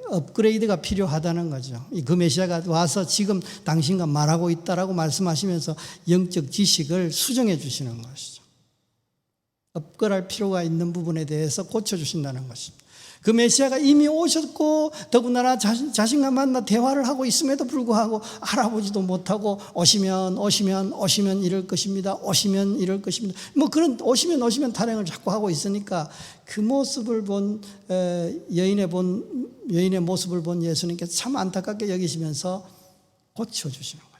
업그레이드가 필요하다는 거죠. 그 메시아가 와서 지금 당신과 말하고 있다라고 말씀하시면서 영적 지식을 수정해 주시는 것이죠. 업그레이드할 필요가 있는 부분에 대해서 고쳐주신다는 것입니다. 그 메시아가 이미 오셨고 더군다나 자신과 만나 대화를 하고 있음에도 불구하고 알아보지도 못하고 오시면 이럴 것입니다. 오시면 이럴 것입니다. 그런 오시면 타령을 자꾸 하고 있으니까 그 모습을 본 여인의 모습을 본 예수님께서 참 안타깝게 여기시면서 고쳐주시는 거죠.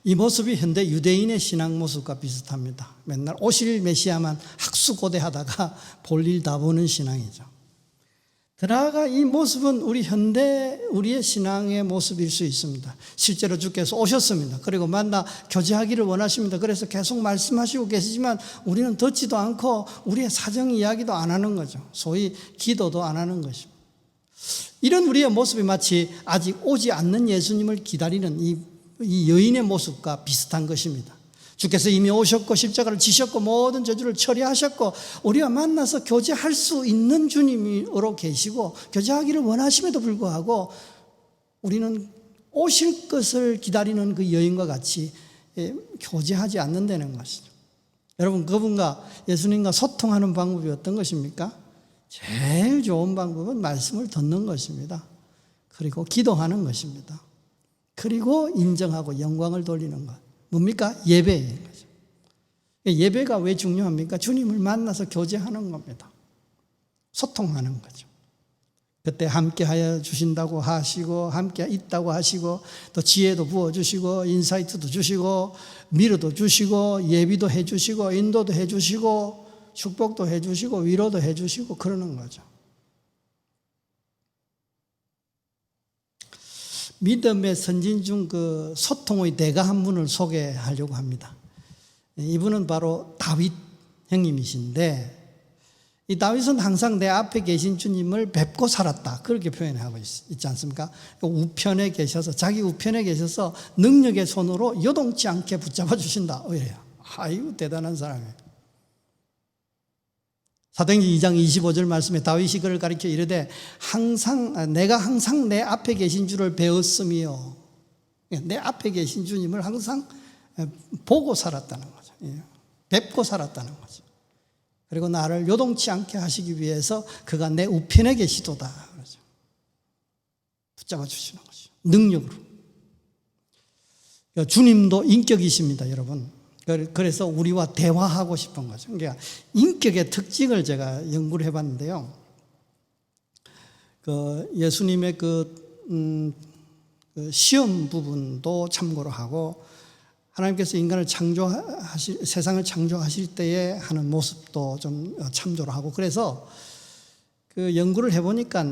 이 모습이 현대 유대인의 신앙 모습과 비슷합니다. 맨날 오실 메시아만 학수고대하다가 볼일 다 보는 신앙이죠. 그러나 이 모습은 우리의 신앙의 모습일 수 있습니다. 실제로 주께서 오셨습니다. 그리고 만나 교제하기를 원하십니다. 그래서 계속 말씀하시고 계시지만 우리는 듣지도 않고 우리의 사정 이야기도 안 하는 거죠. 소위 기도도 안 하는 것입니다. 이런 우리의 모습이 마치 아직 오지 않는 예수님을 기다리는 이 여인의 모습과 비슷한 것입니다. 주께서 이미 오셨고 십자가를 지셨고 모든 저주를 처리하셨고 우리와 만나서 교제할 수 있는 주님으로 계시고 교제하기를 원하심에도 불구하고 우리는 오실 것을 기다리는 그 여인과 같이 교제하지 않는다는 것이죠. 여러분, 그분과 예수님과 소통하는 방법이 어떤 것입니까? 제일 좋은 방법은 말씀을 듣는 것입니다. 그리고 기도하는 것입니다. 그리고 인정하고 영광을 돌리는 것. 뭡니까? 예배인 거죠. 예배가 왜 중요합니까? 주님을 만나서 교제하는 겁니다. 소통하는 거죠. 그때 함께 하여 주신다고 하시고 함께 있다고 하시고 또 지혜도 부어주시고 인사이트도 주시고 미르도 주시고 예비도 해주시고 인도도 해주시고 축복도 해주시고 위로도 해주시고 그러는 거죠. 믿음의 선진 중 그 소통의 대가 한 분을 소개하려고 합니다. 이분은 바로 다윗 형님이신데, 이 다윗은 항상 내 앞에 계신 주님을 뵙고 살았다, 그렇게 표현하고 있지 않습니까? 우편에 계셔서, 자기 우편에 계셔서 능력의 손으로 요동치 않게 붙잡아 주신다, 이래요. 아이고, 대단한 사람이에요. 사도행전 2장 25절 말씀에 다윗이 그를 가리켜 이르되 내가 항상 내 앞에 계신 주를 배웠으며, 내 앞에 계신 주님을 항상 보고 살았다는 거죠. 뵙고 살았다는 거죠. 그리고 나를 요동치 않게 하시기 위해서 그가 내 우편에 계시도다, 그러죠. 붙잡아 주시는 거죠, 능력으로. 주님도 인격이십니다, 여러분. 그래서 우리와 대화하고 싶은 거죠. 그러니까 인격의 특징을 제가 연구를 해봤는데요. 예수님의 그 시험 부분도 참고로 하고, 하나님께서 인간을 세상을 창조하실 때에 하는 모습도 좀 참조를 하고, 그래서 그 연구를 해보니까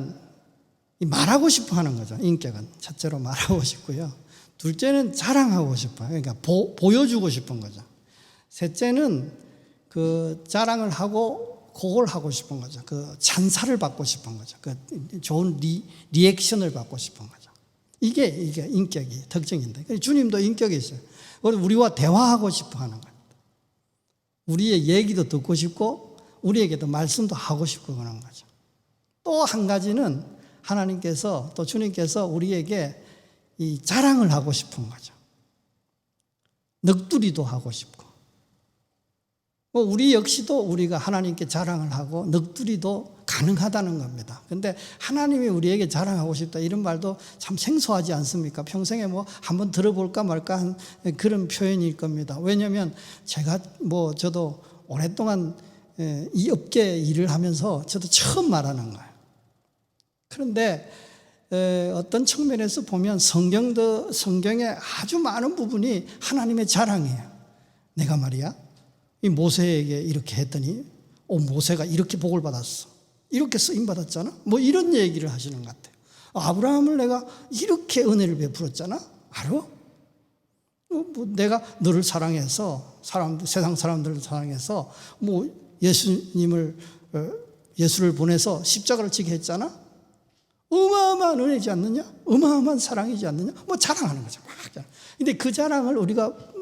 말하고 싶어 하는 거죠. 인격은 첫째로 말하고 싶고요. 둘째는 자랑하고 싶어요. 그러니까 보여주고 싶은 거죠. 셋째는 그 자랑을 하고 그걸 하고 싶은 거죠. 그 찬사를 받고 싶은 거죠. 그 좋은 리액션을 받고 싶은 거죠. 이게 인격이 특징인데, 주님도 인격이 있어요. 우리와 대화하고 싶어 하는 거예요. 우리의 얘기도 듣고 싶고 우리에게도 말씀도 하고 싶고 그런 거죠. 또 한 가지는 하나님께서, 또 주님께서 우리에게 이 자랑을 하고 싶은 거죠. 넋두리도 하고 싶고, 우리 역시도 우리가 하나님께 자랑을 하고 넋두리도 가능하다는 겁니다. 그런데 하나님이 우리에게 자랑하고 싶다, 이런 말도 참 생소하지 않습니까? 평생에 한번 들어볼까 말까 한 그런 표현일 겁니다. 왜냐하면 저도 오랫동안 이 업계 일을 하면서 저도 처음 말하는 거예요. 그런데 어떤 측면에서 보면 성경의 아주 많은 부분이 하나님의 자랑이에요. 내가 말이야, 이 모세에게 이렇게 했더니 모세가 이렇게 복을 받았어, 이렇게 쓰임 받았잖아, 이런 얘기를 하시는 것 같아요. 아브라함을 내가 이렇게 은혜를 베풀었잖아, 알아? 내가 너를 사랑해서, 세상 사람들을 사랑해서 예수를 보내서 십자가를 지게 했잖아. 어마어마한 은혜지 않느냐? 어마어마한 사랑이지 않느냐? 자랑하는 거죠. 근데 그 자랑을 우리가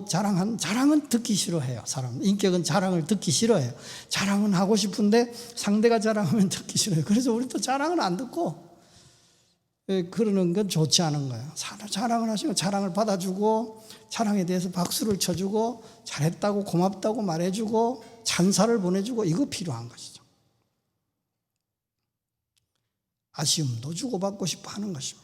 자랑은 듣기 싫어해요. 인격은 자랑을 듣기 싫어해요. 자랑은 하고 싶은데 상대가 자랑하면 듣기 싫어요. 그래서 우리도 자랑을 안 듣고 그러는 건 좋지 않은 거예요. 자랑을 하시면 자랑을 받아주고, 자랑에 대해서 박수를 쳐주고, 잘했다고 고맙다고 말해주고, 찬사를 보내주고, 이거 필요한 것이죠. 아쉬움도 주고받고 싶어 하는 것입니다.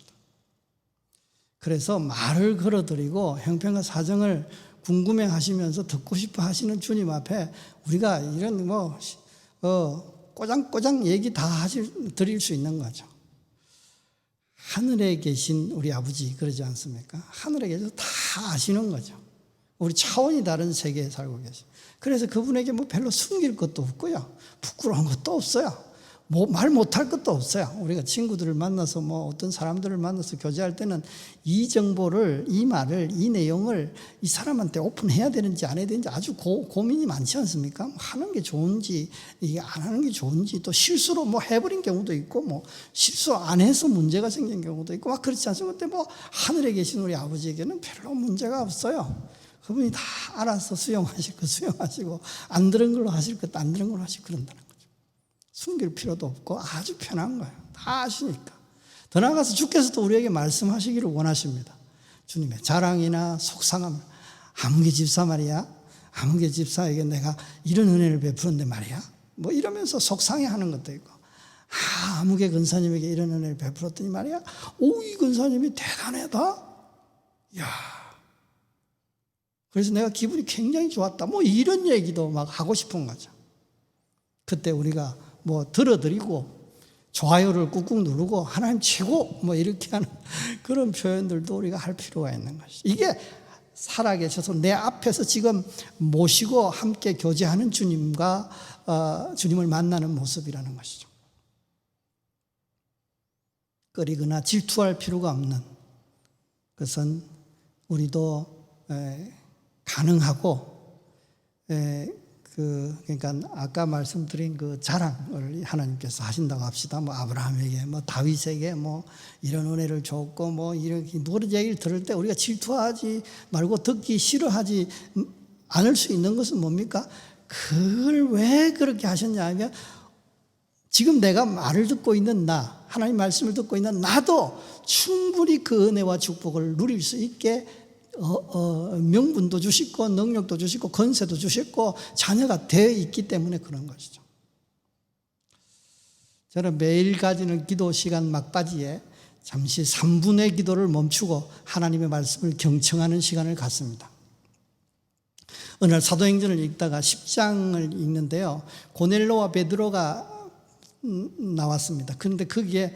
그래서 말을 걸어드리고 형편과 사정을 궁금해 하시면서 듣고 싶어 하시는 주님 앞에 우리가 이런 꼬장꼬장 얘기 다 드릴 수 있는 거죠. 하늘에 계신 우리 아버지, 그러지 않습니까? 하늘에 계셔서 다 아시는 거죠. 우리 차원이 다른 세계에 살고 계세요. 그래서 그분에게 별로 숨길 것도 없고요, 부끄러운 것도 없어요. 말 못할 것도 없어요. 우리가 친구들을 만나서 어떤 사람들을 만나서 교제할 때는 이 정보를, 이 말을, 이 내용을 이 사람한테 오픈해야 되는지 안 해야 되는지 아주 고민이 많지 않습니까? 하는 게 좋은지 이게 안 하는 게 좋은지, 또 실수로 해버린 경우도 있고, 실수 안 해서 문제가 생긴 경우도 있고 그렇지 않습니까? 근데 하늘에 계신 우리 아버지에게는 별로 문제가 없어요. 그분이 다 알아서 수용하실 거 수용하시고, 안 들은 걸로 하실 것도 안 들은 걸로 하시고 그런다는 거죠. 숨길 필요도 없고 아주 편한 거예요. 다 아시니까. 더 나아가서 주께서도 우리에게 말씀하시기를 원하십니다. 주님의 자랑이나 속상함, 아무개 집사 말이야, 아무개 집사에게 내가 이런 은혜를 베풀었는데 말이야, 이러면서 속상해하는 것도 있고, 아무개 근사님에게 이런 은혜를 베풀었더니 말이야, 이 근사님이 대단하다, 야, 그래서 내가 기분이 굉장히 좋았다, 이런 얘기도 하고 싶은 거죠. 그때 우리가 들어드리고 좋아요를 꾹꾹 누르고 하나님 최고 이렇게 하는 그런 표현들도 우리가 할 필요가 있는 것이죠. 이게 살아계셔서 내 앞에서 지금 모시고 함께 교제하는 주님을 만나는 모습이라는 것이죠. 꺼리거나 질투할 필요가 없는 것은 우리도 가능하고, 그러니까 아까 말씀드린 그 자랑을 하나님께서 하신다고 합시다. 뭐 아브라함에게, 뭐 다윗에게 뭐 이런 은혜를 줬고, 뭐 이렇게 누구의 얘기를 들을 때 우리가 질투하지 말고 듣기 싫어하지 않을 수 있는 것은 뭡니까? 그걸 왜 그렇게 하셨냐 하면, 지금 내가 말을 듣고 있는 나, 하나님 말씀을 듣고 있는 나도 충분히 그 은혜와 축복을 누릴 수 있게 명분도 주시고 능력도 주시고 권세도 주시고 자녀가 되어 있기 때문에 그런 것이죠. 저는 매일 가지는 기도 시간 막바지에 잠시 3분의 기도를 멈추고 하나님의 말씀을 경청하는 시간을 갖습니다. 어느 날 사도행전을 읽다가 10장을 읽는데요, 고넬로와 베드로가 나왔습니다. 그런데 거기에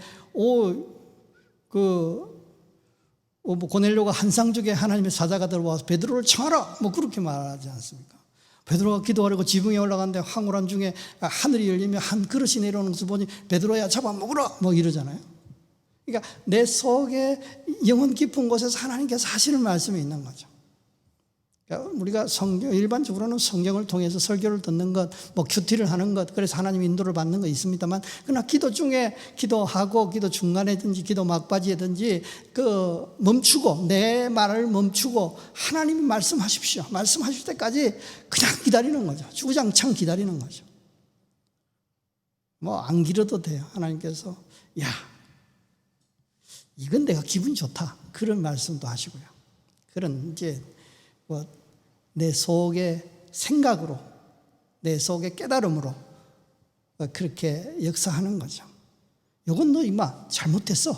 고넬료가 환상적에 하나님의 사자가 들어와서 베드로를 청하라, 뭐 그렇게 말하지 않습니까? 베드로가 기도하려고 지붕에 올라갔는데 황홀한 중에 하늘이 열리며 한 그릇이 내려오는 것을 보니 베드로야 잡아먹으라, 뭐 이러잖아요. 그러니까 내 속에 영혼 깊은 곳에서 하나님께서 하시는 말씀이 있는 거죠. 그러니까 우리가 일반적으로는 성경을 통해서 설교를 듣는 것, 뭐 큐티를 하는 것, 그래서 하나님 인도를 받는 거 있습니다만, 그러나 기도 중에 기도하고 기도 중간에든지 기도 막바지에든지 멈추고, 내 말을 멈추고 하나님이 말씀하십시오, 말씀하실 때까지 그냥 기다리는 거죠. 주구장창 기다리는 거죠. 뭐 안 기려도 돼요. 하나님께서 야, 이건 내가 기분 좋다, 그런 말씀도 하시고요. 그런 이제 내 속의 생각으로, 내 속의 깨달음으로 그렇게 역사하는 거죠. 이건 너 임마 잘못했어,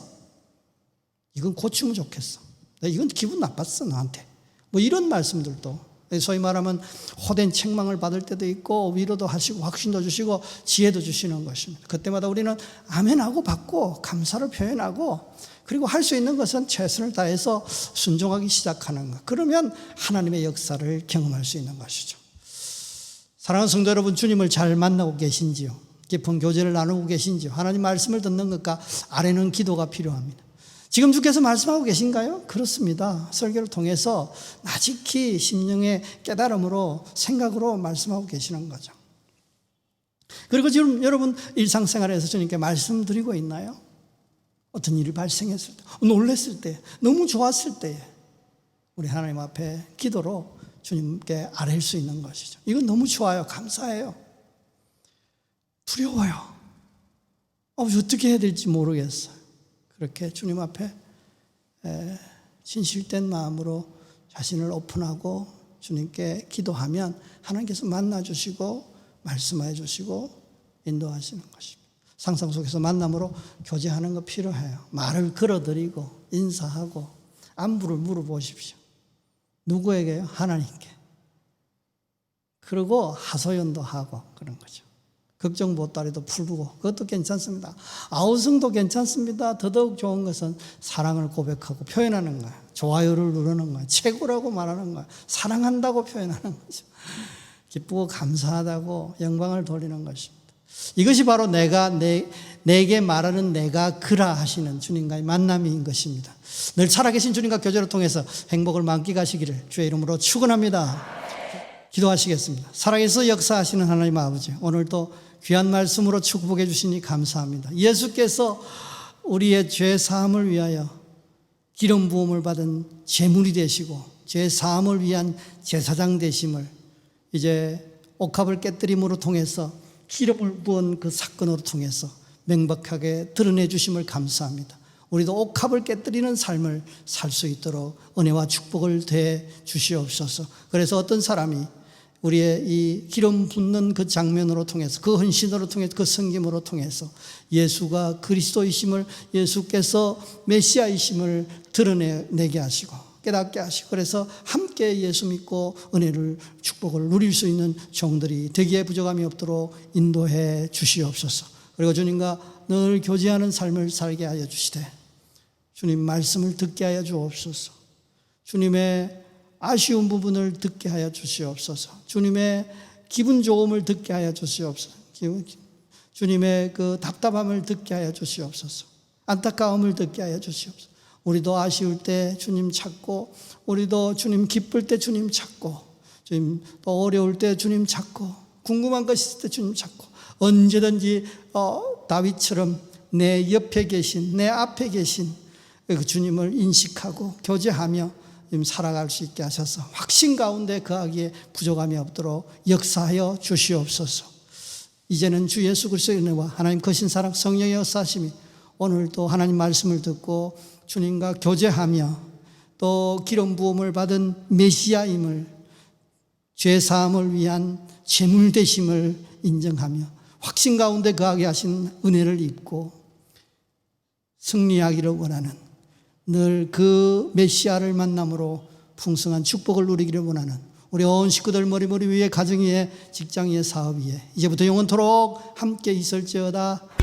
이건 고치면 좋겠어, 이건 기분 나빴어 너한테, 뭐 이런 말씀들도, 소위 말하면 호된 책망을 받을 때도 있고 위로도 하시고 확신도 주시고 지혜도 주시는 것입니다. 그때마다 우리는 아멘하고 받고 감사를 표현하고, 그리고 할 수 있는 것은 최선을 다해서 순종하기 시작하는 것. 그러면 하나님의 역사를 경험할 수 있는 것이죠. 사랑하는 성도 여러분, 주님을 잘 만나고 계신지요? 깊은 교제를 나누고 계신지요? 하나님 말씀을 듣는 것과 아뢰는 기도가 필요합니다. 지금 주께서 말씀하고 계신가요? 그렇습니다. 설교를 통해서 나직히 심령의 깨달음으로, 생각으로 말씀하고 계시는 거죠. 그리고 지금 여러분 일상생활에서 주님께 말씀드리고 있나요? 어떤 일이 발생했을 때, 놀랐을 때, 너무 좋았을 때에 우리 하나님 앞에 기도로 주님께 아뢰일 수 있는 것이죠. 이건 너무 좋아요, 감사해요, 두려워요, 어떻게 해야 될지 모르겠어요. 그렇게 주님 앞에 진실된 마음으로 자신을 오픈하고 주님께 기도하면 하나님께서 만나주시고 말씀해 주시고 인도하시는 것입니다. 상상 속에서 만남으로 교제하는 거 필요해요. 말을 걸어드리고 인사하고 안부를 물어보십시오. 누구에게요? 하나님께. 그리고 하소연도 하고 그런 거죠. 걱정 보따리도 풀고 그것도 괜찮습니다. 아우성도 괜찮습니다. 더더욱 좋은 것은 사랑을 고백하고 표현하는 거예요. 좋아요를 누르는 거예요. 최고라고 말하는 거예요. 사랑한다고 표현하는 거죠. 기쁘고 감사하다고 영광을 돌리는 것입니다. 이것이 바로 내게 말하는 내가 그라 하시는 주님과의 만남인 것입니다. 늘 살아계신 주님과 교제를 통해서 행복을 만끽하시기를 주의 이름으로 축원합니다. 기도하시겠습니다. 살아계서 역사하시는 하나님 아버지, 오늘도 귀한 말씀으로 축복해 주시니 감사합니다. 예수께서 우리의 죄 사함을 위하여 기름 부음을 받은 제물이 되시고 죄 사함을 위한 제사장 되심을 이제 옥합을 깨뜨림으로 통해서 기름을 부은 그 사건으로 통해서 명백하게 드러내 주심을 감사합니다. 우리도 옥합을 깨뜨리는 삶을 살 수 있도록 은혜와 축복을 대 주시옵소서. 그래서 어떤 사람이 우리의 이 기름 붓는 그 장면으로 통해서, 그 헌신으로 통해서, 그 섬김으로 통해서 예수가 그리스도이심을, 예수께서 메시아이심을 드러내게 하시고 깨닫게 하시고, 그래서 함께 예수 믿고 은혜를, 축복을 누릴 수 있는 종들이 되기에 부족함이 없도록 인도해 주시옵소서. 그리고 주님과 늘 교제하는 삶을 살게 하여 주시되 주님 말씀을 듣게 하여 주옵소서. 주님의 아쉬운 부분을 듣게 하여 주시옵소서. 주님의 기분 좋음을 듣게 하여 주시옵소서. 주님의 그 답답함을 듣게 하여 주시옵소서. 안타까움을 듣게 하여 주시옵소서. 우리도 아쉬울 때 주님 찾고, 우리도 주님 기쁠 때 주님 찾고, 주님 또 어려울 때 주님 찾고, 궁금한 것 있을 때 주님 찾고, 언제든지 다윗처럼 내 옆에 계신, 내 앞에 계신 그 주님을 인식하고 교제하며 살아갈 수 있게 하셔서 확신 가운데 거하기에 부족함이 없도록 역사하여 주시옵소서. 이제는 주 예수 그리스도의 은혜와 하나님 크신 사랑 성령의 역사하심이 오늘도 하나님 말씀을 듣고 주님과 교제하며 또 기름 부음을 받은 메시아임을, 죄 사함을 위한 제물 되심을 인정하며 확신 가운데 거하게 하신 은혜를 입고 승리하기를 원하는, 늘 그 메시아를 만남으로 풍성한 축복을 누리기를 원하는 우리 온 식구들 머리 위에, 가정 위에, 직장 위에, 사업 위에 이제부터 영원토록 함께 있을지어다.